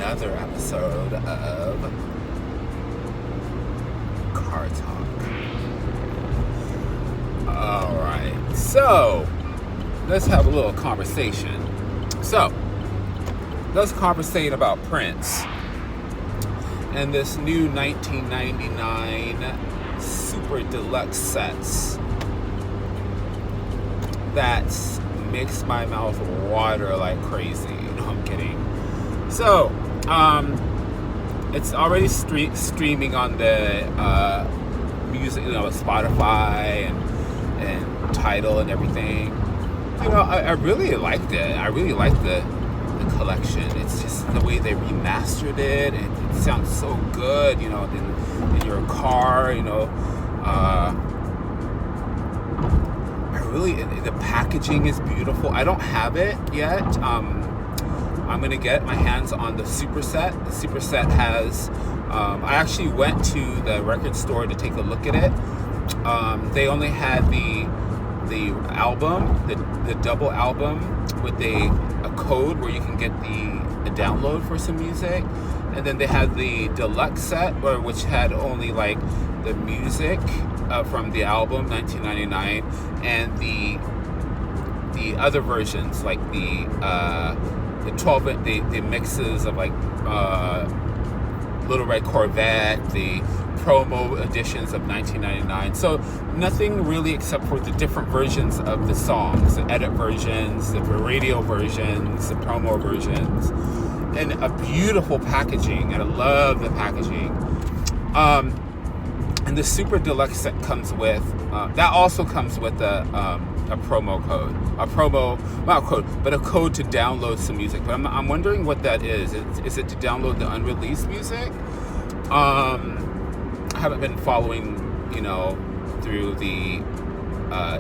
another episode of Car Talk. Alright, so let's have a little conversation. So, let's conversate about Prince and this new 1999 Super Deluxe sets that makes my mouth water like crazy. No, I'm kidding. So, it's already streaming on the music, Spotify and Tidal and everything. I really liked it. I really liked the collection. It's just the way they remastered it. It sounds so good, in your car, the packaging is beautiful. I don't have it yet. I'm going to get my hands on the Super Set. The Super Set has, I actually went to the record store to take a look at it. They only had the album, the double album with a code where you can get a download for some music. And then they had the deluxe set, which had only like the music from the album 1999 and the other versions, like the 12 the mixes of like Little Red Corvette, the promo editions of 1999. So nothing really except for the different versions of the songs, the edit versions, the radio versions, the promo versions, and a beautiful packaging. And I love the packaging. And the Super Deluxe set comes with that also comes with a promo code, a code to download some music. But I'm wondering what that is. Is it to download the unreleased music? I haven't been following, through the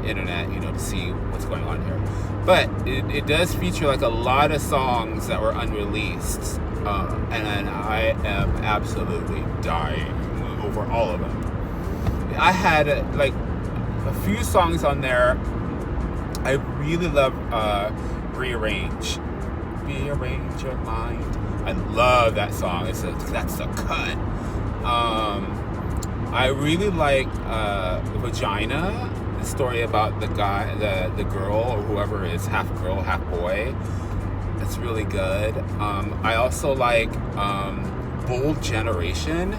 internet, to see what's going on here. But it does feature like a lot of songs that were unreleased, and I am absolutely dying over all of them. I had like a few songs on there. I really love Rearrange Your Mind. I love that song. That's the cut. I really like Vagina, the story about the guy, the girl, or whoever is half girl, half boy. It's really good. I also like Bold Generation.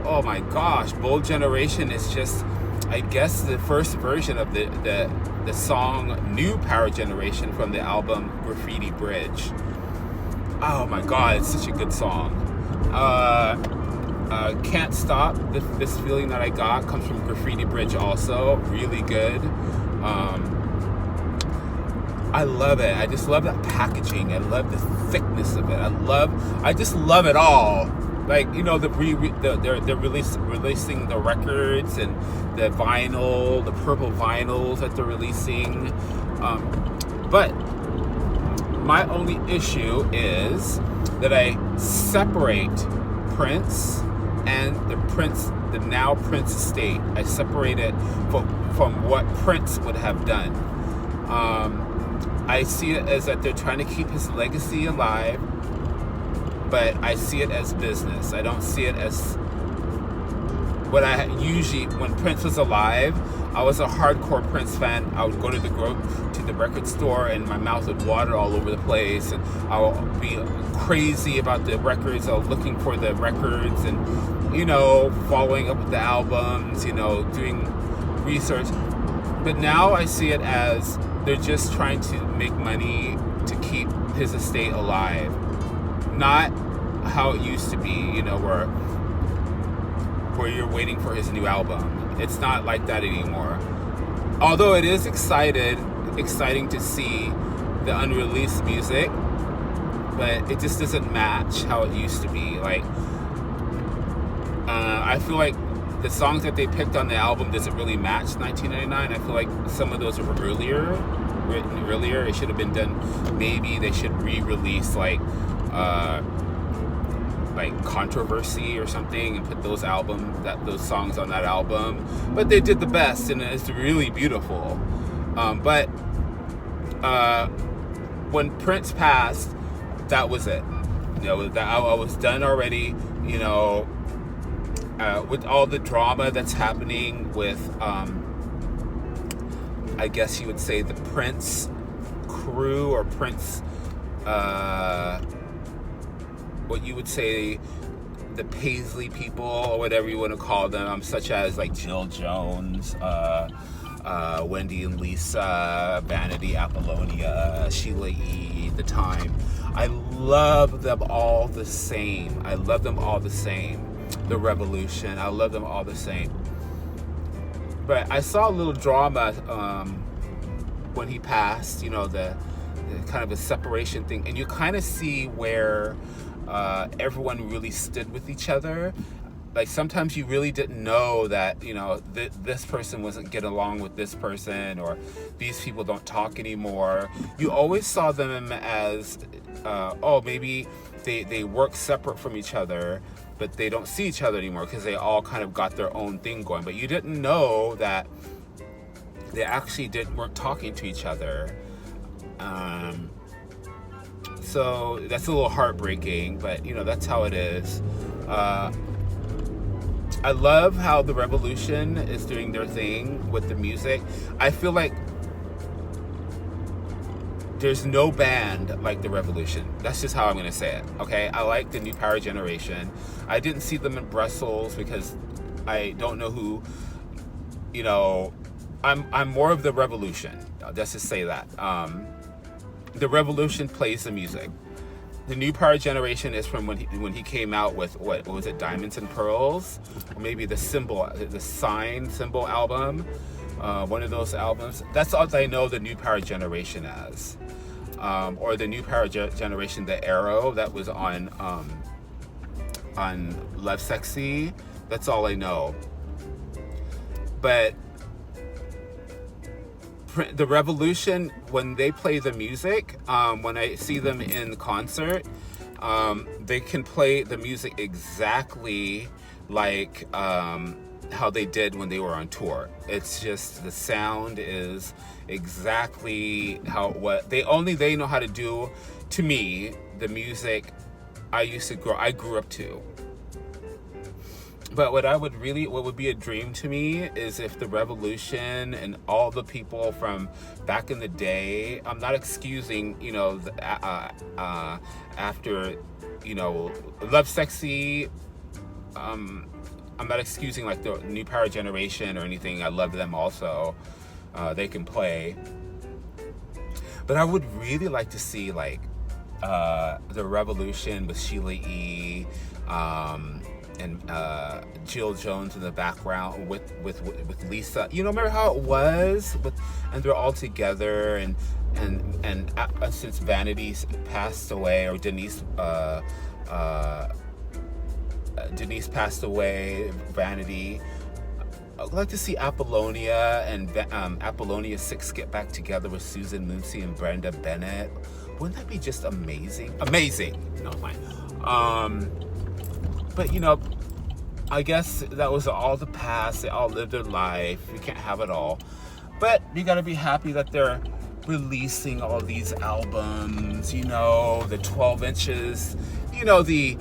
Oh my gosh, Bold Generation is just, I guess, the first version of the song New Power Generation from the album Graffiti Bridge. Oh my god, it's such a good song. Can't Stop, this feeling that I got comes from Graffiti Bridge also. Really good. I love it. I just love that packaging. I love the thickness of it. I just love it all. Like, they're releasing the records and the vinyl, the purple vinyls that they're releasing. But my only issue is that I separate Prince and the now Prince estate. I separate it from what Prince would have done. I see it as that they're trying to keep his legacy alive, but I see it as business. I don't see it as what I usually, when Prince was alive, I was a hardcore Prince fan. I would go to the record store and my mouth would water all over the place, and I would be crazy about the records. I was looking for the records and, following up with the albums, doing research. But now I see it as they're just trying to make money to keep his estate alive. Not how it used to be, where you're waiting for his new album. It's not like that anymore. Although it is exciting to see the unreleased music, but it just doesn't match how it used to be. Like, I feel like the songs that they picked on the album doesn't really match 1999. I feel like some of those were written earlier. It should have been done. Maybe they should re-release like Controversy or something and put those songs on that album. But they did the best, and it's really beautiful. But when Prince passed, that was it. that I was done already. With all the drama that's happening with, I guess you would say, the Prince crew, or Prince, what you would say, the Paisley people, or whatever you want to call them, such as like Jill Jones, Wendy and Lisa, Vanity, Apollonia, Sheila E., The Time. I love them all the same. The Revolution, I love them all the same. But I saw a little drama when he passed, the kind of a separation thing. And you kind of see where everyone really stood with each other. Like, sometimes you really didn't know that, this person wasn't getting along with this person, or these people don't talk anymore. You always saw them as, maybe they work separate from each other, but they don't see each other anymore because they all kind of got their own thing going. But you didn't know that they actually weren't talking to each other. So that's a little heartbreaking, but that's how it is. I love how the Revolution is doing their thing with the music. I feel like there's no band like the Revolution. That's just how I'm going to say it, okay? I like the New Power Generation. I didn't see them in Brussels because I don't know who, I'm more of the Revolution. Let's just say that. The Revolution plays the music. The New Power Generation is from when he came out with, what was it, Diamonds and Pearls? Or maybe the Sign Symbol album. One of those albums. That's all I know the New Power Generation as. Or the New Power Generation, the Arrow that was on Love Sexy. That's all I know. But the Revolution, when they play the music, when I see them in concert, they can play the music exactly like how they did when they were on tour. It's just the sound is exactly what they know how to do. To me, the music I grew up to. But what would be a dream to me is if the Revolution and all the people from back in the day, I'm not excusing, after, Love Sexy, I'm not excusing like the New Power Generation or anything. I love them also. They can play. But I would really like to see like the Revolution with Sheila E., and Jill Jones in the background with Lisa. Remember how it was and they're all together, and since Vanity passed away, or Denise passed away, Vanity, I'd like to see Apollonia and Apollonia 6 get back together with Susan Moonsie and Brenda Bennett. Wouldn't that be just amazing? Amazing. No, fine. But I guess that was all the past. They all lived their life. We can't have it all. But you gotta be happy that they're releasing all these albums, the 12 inches, the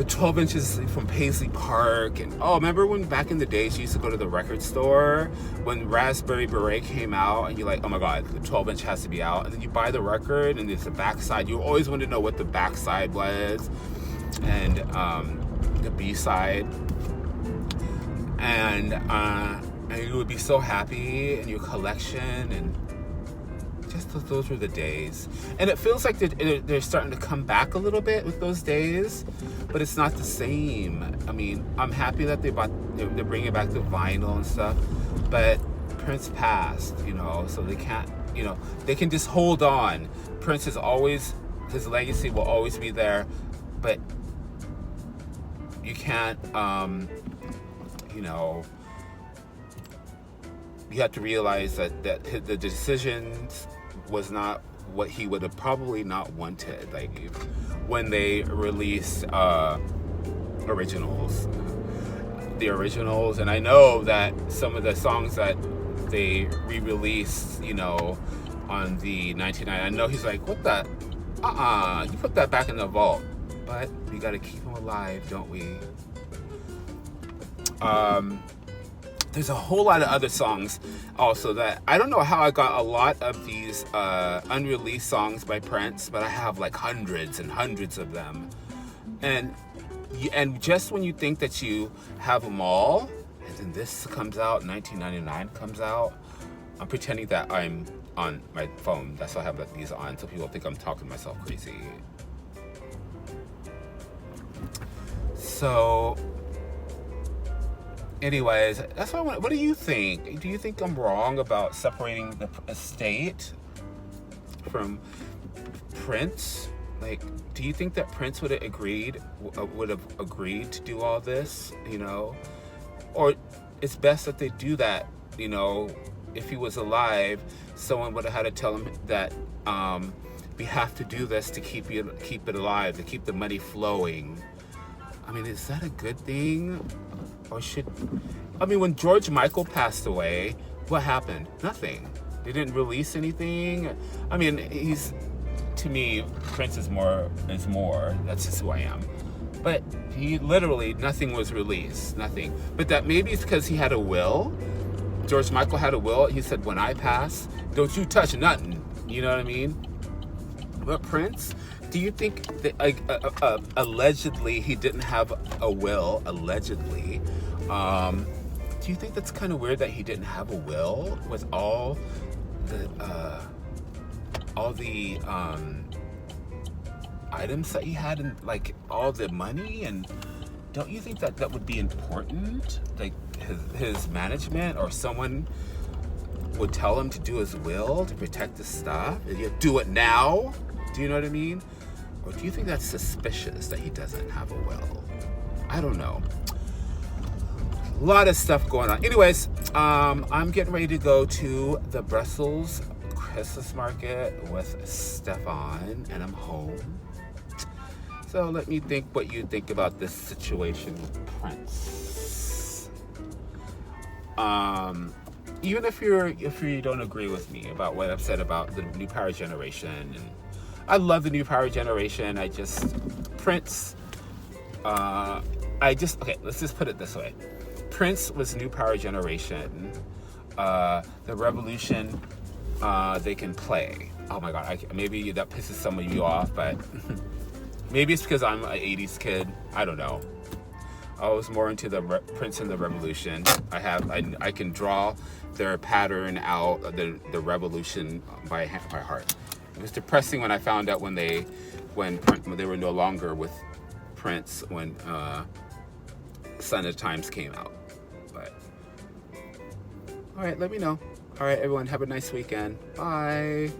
12 inches from Paisley Park. And remember when back in the days you used to go to the record store when Raspberry Beret came out, and you're like, oh my god, the 12 inch has to be out, and then you buy the record and there's the backside. You always wanted to know what the backside was, and the B-side, and you would be so happy in your collection, and just those were the days. And it feels like they're starting to come back a little bit with those days, but it's not the same. I mean, I'm happy that they're bringing back the vinyl and stuff, but Prince passed, so they can't, they can just hold on. Prince is always, his legacy will always be there, but you can't, you have to realize that the decisions was not what he would have probably not wanted, like when they released originals. And I know that some of the songs that they re-released, on the 1990, I know he's like, what the, You put that back in the vault. But we gotta keep him alive, don't we? There's a whole lot of other songs also that I don't know how I got a lot of these unreleased songs by Prince, but I have like hundreds and hundreds of them. And just when you think that you have them all, and then this comes out, 1999 comes out, I'm pretending that I'm on my phone. That's why I have these on, so people think I'm talking myself crazy. So, anyways, that's what do you think? Do you think I'm wrong about separating the estate from Prince? Like, do you think that Prince would have agreed to do all this, or it's best that they do that, if he was alive, someone would have had to tell him that we have to do this to keep it alive, to keep the money flowing. I mean, is that a good thing? Or when George Michael passed away, what happened? Nothing. They didn't release anything. I mean, to me, Prince is more. That's just who I am. But he literally, nothing was released. Nothing. But that maybe it's because he had a will. George Michael had a will. He said, when I pass, don't you touch nothing. You know what I mean? But Prince, do you think that allegedly he didn't have a will? Allegedly. Do you think that's kind of weird that he didn't have a will with all the items that he had and like all the money? And don't you think that would be important? Like his management or someone would tell him to do his will to protect the stuff? Do it now. Do you know what I mean? Or do you think that's suspicious that he doesn't have a will? I don't know. A lot of stuff going on. Anyways, I'm getting ready to go to the Brussels Christmas market with Stefan, and I'm home. So let me think what you think about this situation with Prince. Even if you don't agree with me about what I've said about the New Power Generation, and I love the New Power Generation. Prince. Okay, let's just put it this way. Prince was New Power Generation. The Revolution, they can play. Oh my God, maybe that pisses some of you off, but maybe it's because I'm an 80s kid. I don't know. I was more into the Prince and the Revolution. I can draw their pattern out, the Revolution by heart. It was depressing when I found out when they were no longer with Prince when Sign of the Times came out. But all right, let me know. All right, everyone, have a nice weekend. Bye.